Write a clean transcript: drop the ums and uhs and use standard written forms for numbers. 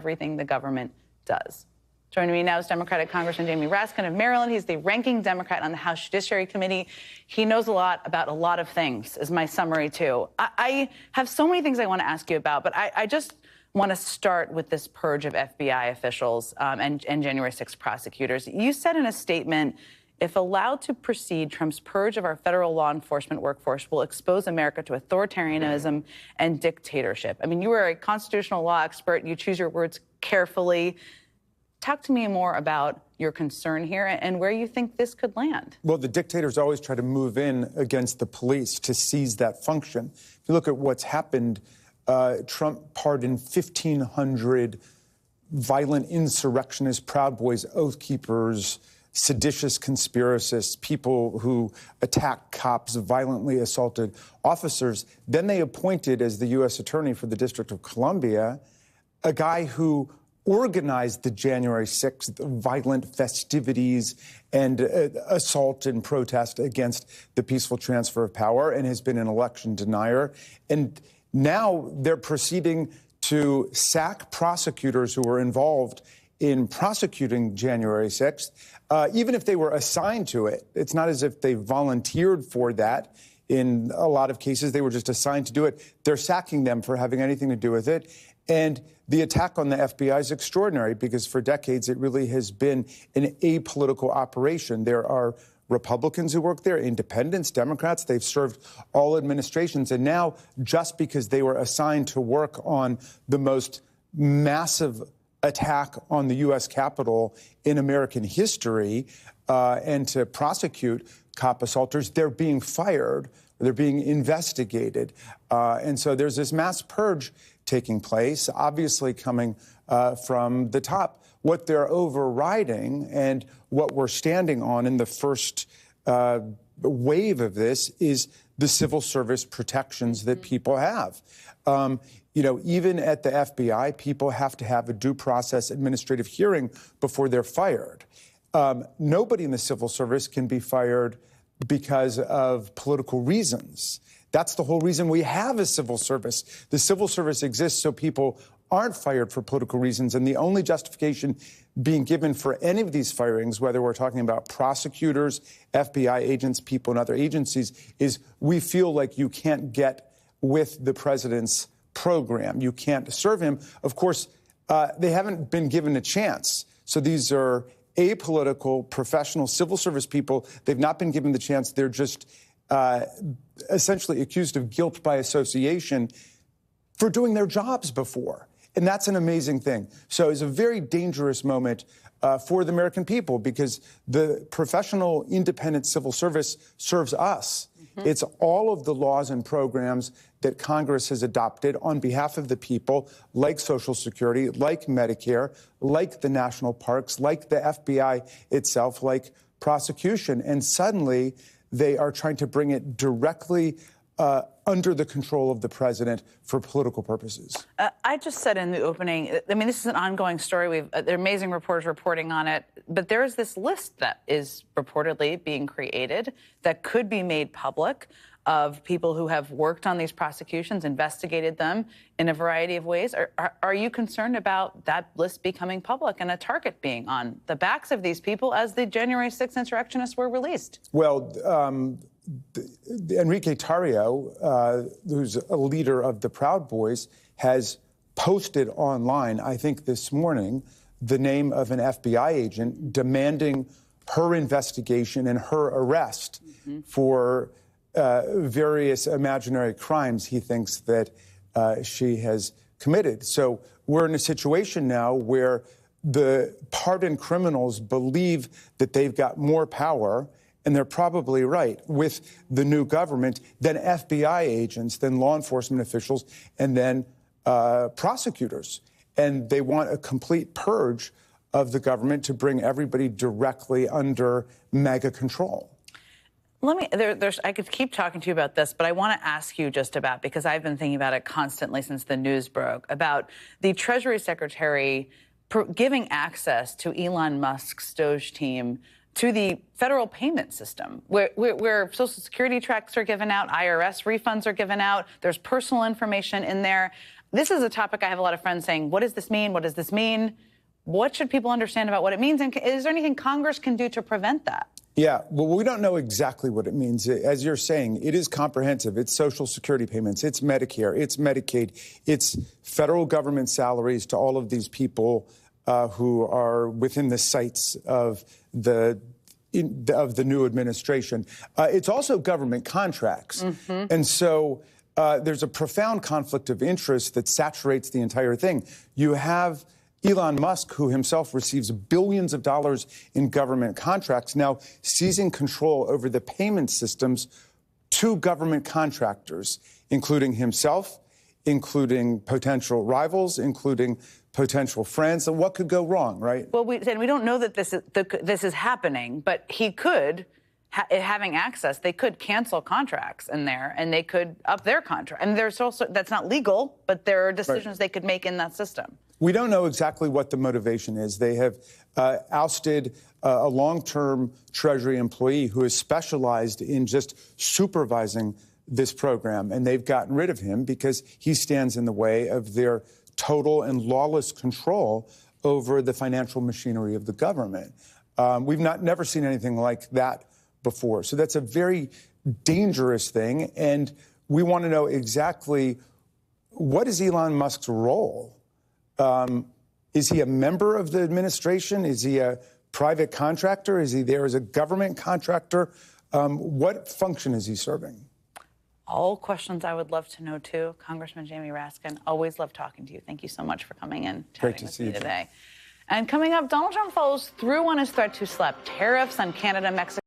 everything the government does. Joining me now is Democratic Congressman Jamie Raskin of Maryland. He's the ranking Democrat on the House Judiciary Committee. He knows a lot about a lot of things, is my summary, too. I have so many things I want to ask you about, but I just want to start with this purge of FBI officials and January 6 prosecutors. You said in a statement, if allowed to proceed, Trump's purge of our federal law enforcement workforce will expose America to authoritarianism and dictatorship. I mean, you are a constitutional law expert. You choose your words carefully. Talk to me more about your concern here and where you think this could land. Well, the dictators always try to move in against the police to seize that function. If you look at what's happened, Trump pardoned 1,500 violent insurrectionists, Proud Boys, Oath Keepers, seditious conspiracists, people who attacked cops, violently assaulted officers. Then they appointed, as the U.S. Attorney for the District of Columbia, a guy who organized the January 6th violent festivities and assault and protest against the peaceful transfer of power and has been an election denier. And now they're proceeding to sack prosecutors who were involved in prosecuting January 6th, even if they were assigned to it. It's not as if they volunteered for that. In a lot of cases, they were just assigned to do it. They're sacking them for having anything to do with it. And the attack on the FBI is extraordinary because for decades it really has been an apolitical operation. There are Republicans who work there, independents, Democrats. They've served all administrations. And now, just because they were assigned to work on the most massive attack on the U.S. Capitol in American history and to prosecute cop assaulters, they're being fired. They're being investigated. And so there's this mass purge taking place, obviously coming from the top. What they're overriding and what we're standing on in the first wave of this is the civil service protections that people have. You know, even at the FBI, people have to have a due process administrative hearing before they're fired. Nobody in the civil service can be fired because of political reasons. That's the whole reason we have a civil service. The civil service exists so people aren't fired for political reasons. And the only justification being given for any of these firings, whether we're talking about prosecutors, FBI agents, people in other agencies, is we feel like you can't get with the president's program. You can't serve him. Of course, they haven't been given a chance. So these are apolitical, professional civil service people. They've not been given the chance. They're just essentially accused of guilt by association for doing their jobs before. And that's an amazing thing. So it's a very dangerous moment for the American people because the professional, independent civil service serves us. Mm-hmm. It's all of the laws and programs that Congress has adopted on behalf of the people, like Social Security, like Medicare, like the national parks, like the FBI itself, like prosecution. And suddenly they are trying to bring it directly under the control of the president for political purposes. I just said in the opening, I mean, this is an ongoing story. There are amazing reporters reporting on it. But there is this list that is reportedly being created that could be made public of people who have worked on these prosecutions, investigated them in a variety of ways. Are you concerned about that list becoming public and a target being on the backs of these people as the January 6th insurrectionists were released? Well, Enrique Tarrio, who's a leader of the Proud Boys, has posted online, I think this morning, the name of an FBI agent demanding her investigation and her arrest for various imaginary crimes he thinks that she has committed. So we're in a situation now where the pardoned criminals believe that they've got more power, and they're probably right, with the new government than FBI agents, than law enforcement officials, and then prosecutors. And they want a complete purge of the government to bring everybody directly under MAGA control. I could keep talking to you about this, but I want to ask you just about, because I've been thinking about it constantly since the news broke, about the Treasury Secretary giving access to Elon Musk's Doge team to the federal payment system, where Social Security checks are given out, IRS refunds are given out, there's personal information in there. This is a topic I have a lot of friends saying, what does this mean? What does this mean? What should people understand about what it means? And is there anything Congress can do to prevent that? Yeah, well, we don't know exactly what it means. As you're saying, it is comprehensive. It's Social Security payments, it's Medicare, it's Medicaid, it's federal government salaries to all of these people who are within the sights of the new administration. It's also government contracts. Mm-hmm. And so there's a profound conflict of interest that saturates the entire thing. You have Elon Musk, who himself receives billions of dollars in government contracts, now seizing control over the payment systems to government contractors, including himself, including potential rivals, including potential friends. And what could go wrong, right? Well, we don't know that this is happening, but he could, having access, they could cancel contracts in there, and they could up their contract. And there's also, that's not legal, but there are decisions they could make in that system. We don't know exactly what the motivation is. They have ousted a long-term Treasury employee who is specialized in just supervising this program, and they've gotten rid of him because he stands in the way of their total and lawless control over the financial machinery of the government. We've never seen anything like that before. So that's a very dangerous thing, and we want to know exactly what is Elon Musk's role. Is he a member of the administration? Is he a private contractor? Is he there as a government contractor? What function is he serving? All questions I would love to know, too. Congressman Jamie Raskin, always love talking to you. Thank you so much for coming in, chatting with me today. And coming up, Donald Trump follows through on his threat to slap tariffs on Canada, Mexico,